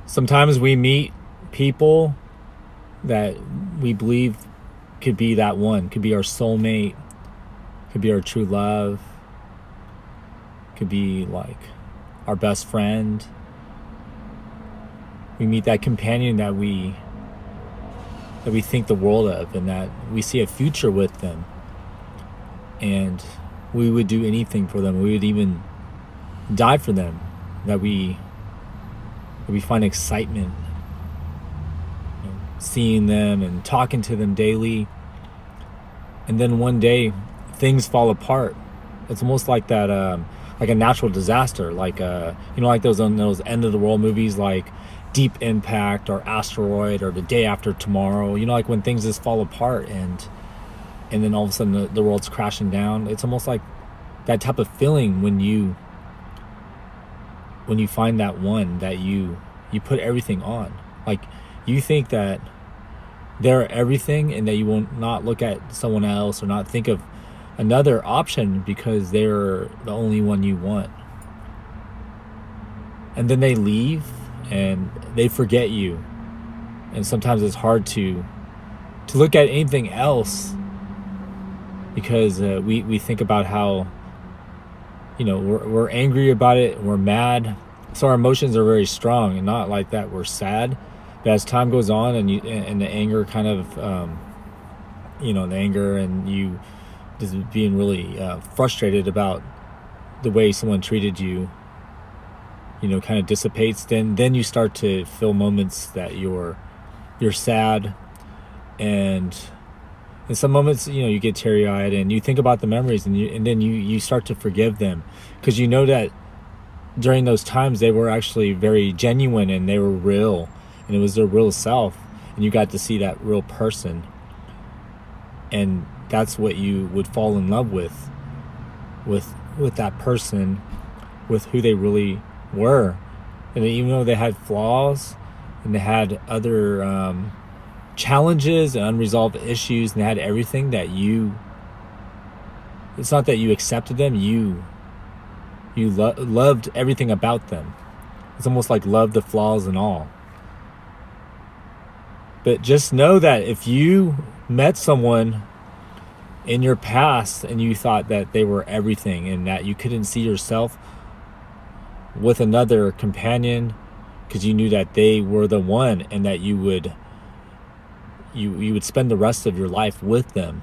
Sometimes we meet people that we believe could be that one, could be our soulmate, could be our true love, could be like our best friend. We meet that companion that we think the world of and that we see a future with them. And we would do anything for them. We would even die for them. That we find excitement seeing them and talking to them daily. And then one day things fall apart. It's almost like that, like a natural disaster, like like those end of the world movies, like Deep Impact or Asteroid or The Day After Tomorrow. Like when things just fall apart and then all of a sudden the world's crashing down. It's almost like that type of feeling when you find that one that you put everything on. Like you think that they're everything and that you will not look at someone else or not think of another option because they're the only one you want. And then they leave and they forget you. And sometimes it's hard to look at anything else because we think about how we're angry about it, we're mad, so our emotions are very strong, and not like that we're sad. But as time goes on and the anger kind of the anger and you just being really frustrated about the way someone treated you kind of dissipates, then you start to feel moments that you're sad, and in some moments you get teary-eyed and you think about the memories, and then you start to forgive them because you know that during those times they were actually very genuine and they were real, and it was their real self, and you got to see that real person, and that's what you would fall in love with that person, with who they really were. And even though they had flaws and they had other challenges and unresolved issues, and they had everything that it's not that you accepted them, you loved everything about them. It's almost like love the flaws and all. But just know that if you met someone in your past and you thought that they were everything and that you couldn't see yourself with another companion because you knew that they were the one, and that you would spend the rest of your life with them,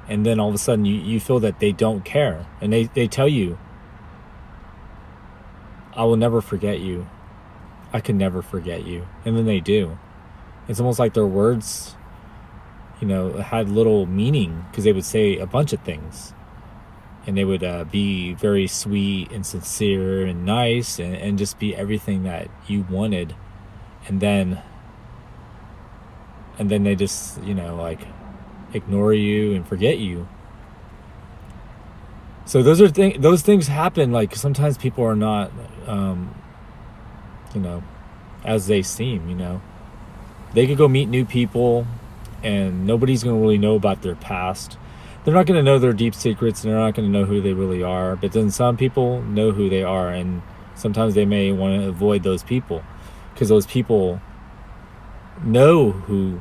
and then all of a sudden you feel that they don't care, and they tell you, I will never forget you, I can never forget you, and then they do. It's almost like their words had little meaning because they would say a bunch of things, and they would be very sweet and sincere and nice, and just be everything that you wanted, and then they just like ignore you and forget you. So those things happen. Like sometimes people are not as they seem. They could go meet new people and nobody's going to really know about their past. They're not going to know their deep secrets, and they're not going to know who they really are. But then some people know who they are, and sometimes they may want to avoid those people because those people know who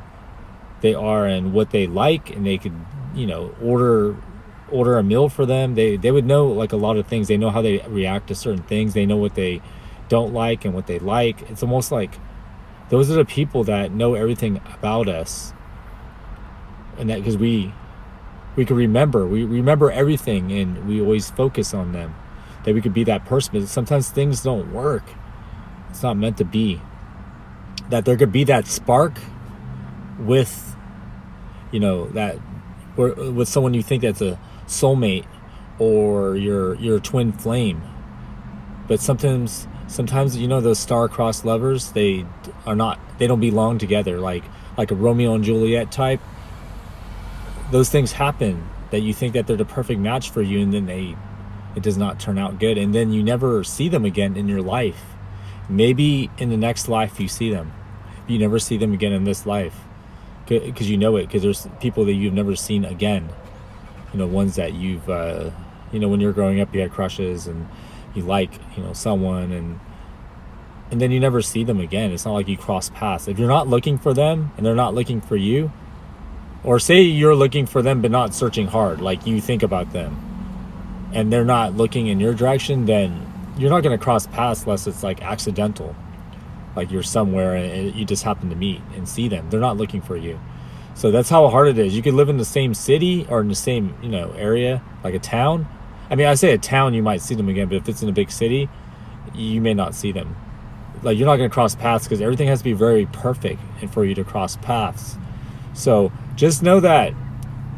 they are and what they like, and they could order a meal for them. They would know like a lot of things. They know how they react to certain things. They know what they don't like and what they like. It's almost like those are the people that know everything about us, and that because we can remember everything, and we always focus on them, that we could be that person. But sometimes things don't work. It's not meant to be. That there could be that spark with that with someone you think that's a soulmate or your twin flame. But sometimes those star-crossed lovers, they don't belong together, like a Romeo and Juliet type. Those things happen that you think that they're the perfect match for you, and then it does not turn out good, and then you never see them again in your life. Maybe in the next life you see them. You never see them again in this life because because there's people that you've never seen again. Ones that you've when you're growing up you had crushes and you like someone, and and then you never see them again. It's not like you cross paths. If you're not looking for them and they're not looking for you, or say you're looking for them but not searching hard, like you think about them and they're not looking in your direction, then you're not going to cross paths unless it's like accidental, like you're somewhere and you just happen to meet and see them. They're not looking for you. So that's how hard it is. You could live in the same city or in the same, area, like a town. I mean, I say a town, you might see them again, but if it's in a big city, you may not see them. Like, you're not going to cross paths because everything has to be very perfect and for you to cross paths. So just know that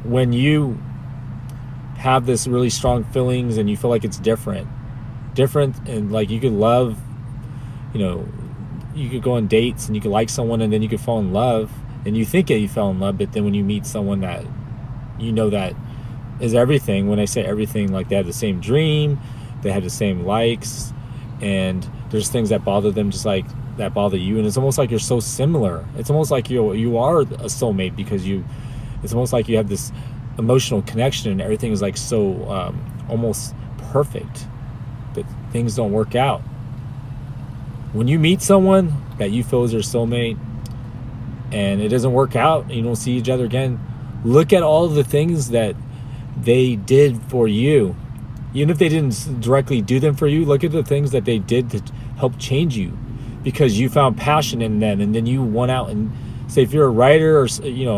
when you have this really strong feelings and you feel like it's different, and like you could love, you could go on dates and you could like someone and then you could fall in love and you think that you fell in love, but then when you meet someone that that is everything, when I say everything, like they have the same dream, they have the same likes, and there's things that bother them just like that bother you, and it's almost like you're so similar. It's almost like you are a soulmate because it's almost like you have this emotional connection and everything is like so almost perfect, but things don't work out. When you meet someone that you feel is your soulmate and it doesn't work out and you don't see each other again, look at all of the things that they did for you. Even if they didn't directly do them for you, look at the things that they did to help change you, because you found passion in them, and then you went out and, say, if you're a writer or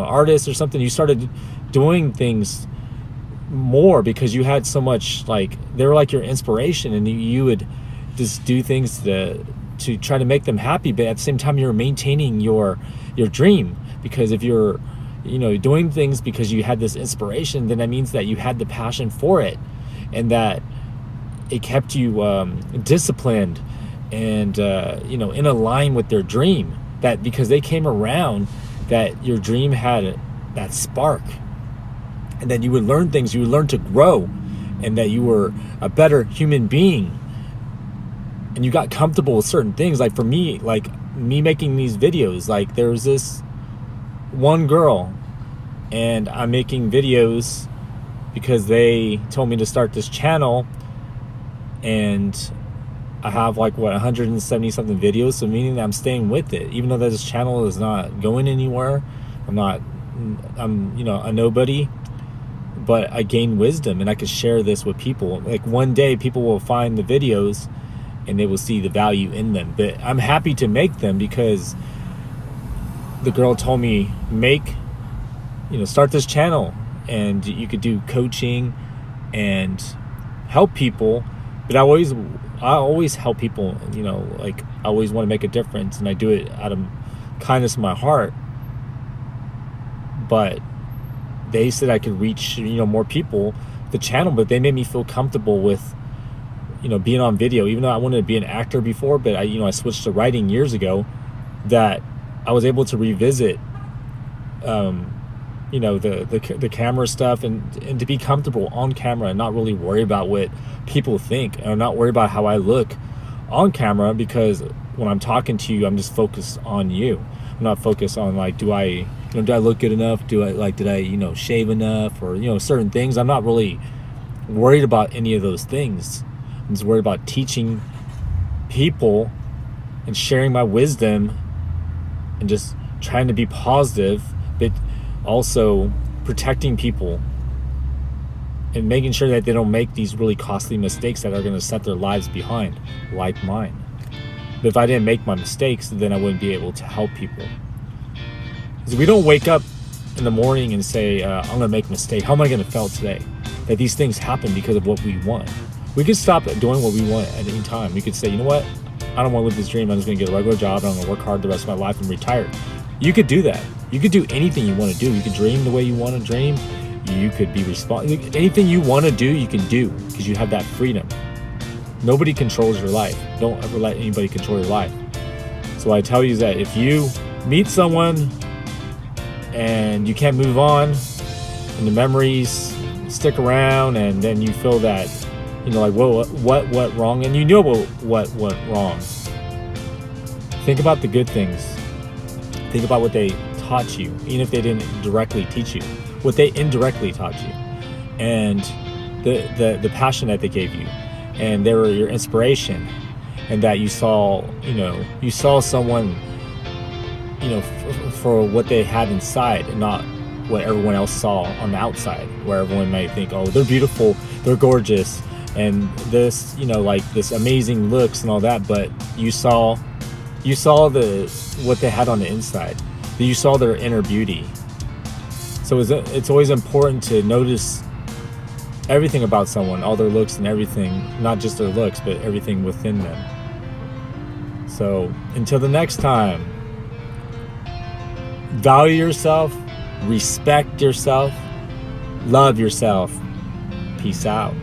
artist or something, you started doing things more because you had so much, like, they were like your inspiration, and you would just do things to try to make them happy, but at the same time you're maintaining your dream, because if you're doing things because you had this inspiration, then that means that you had the passion for it, and that it kept you disciplined and in a line with their dream, that because they came around, that your dream had that spark, and that you would learn things, you would learn to grow, and that you were a better human being, and you got comfortable with certain things. Like for me, like me making these videos, like there was this one girl, and I'm making videos because they told me to start this channel, and I have like 170 something videos, so meaning that I'm staying with it, even though that this channel is not going anywhere. I'm a nobody, but I gain wisdom and I could share this with people. Like one day people will find the videos and they will see the value in them, but I'm happy to make them because the girl told me, start this channel and you could do coaching and help people. But I always help people, like I always want to make a difference, and I do it out of kindness in my heart. But they said I could reach, more people, the channel, but they made me feel comfortable with, being on video, even though I wanted to be an actor before, but I switched to writing years ago, that I was able to revisit, the camera stuff and to be comfortable on camera and not really worry about what people think, and not worry about how I look on camera, because when I'm talking to you, I'm just focused on you. I'm not focused on like, do I look good enough? Did I shave enough, or, certain things. I'm not really worried about any of those things. I'm just worried about teaching people and sharing my wisdom and just trying to be positive, but also protecting people and making sure that they don't make these really costly mistakes that are going to set their lives behind, like mine. But if I didn't make my mistakes, then I wouldn't be able to help people. Because we don't wake up in the morning and say, I'm going to make a mistake. How am I going to fail today? That these things happen because of what we want. We could stop doing what we want at any time. We could say, you know what? I don't want to live this dream. I'm just going to get a regular job, and I'm going to work hard the rest of my life and retire. You could do that. You could do anything you want to do. You could dream the way you want to dream. You could be responsible. Anything you want to do, you can do, because you have that freedom. Nobody controls your life. Don't ever let anybody control your life. So I tell you that if you meet someone and you can't move on, and the memories stick around, and then you feel that, like, whoa, what went wrong? And you know what went wrong. Think about the good things. Think about what they taught you, even if they didn't directly teach you, what they indirectly taught you, and the passion that they gave you, and they were your inspiration. and that you saw someone, for what they had inside, and not what everyone else saw on the outside, where everyone might think, oh, they're beautiful, they're gorgeous, and this, like this amazing looks and all that, but you saw the what they had on the inside. You saw their inner beauty. So it's always important to notice everything about someone, all their looks and everything, not just their looks, but everything within them. So until the next time, value yourself, respect yourself, love yourself. Peace out.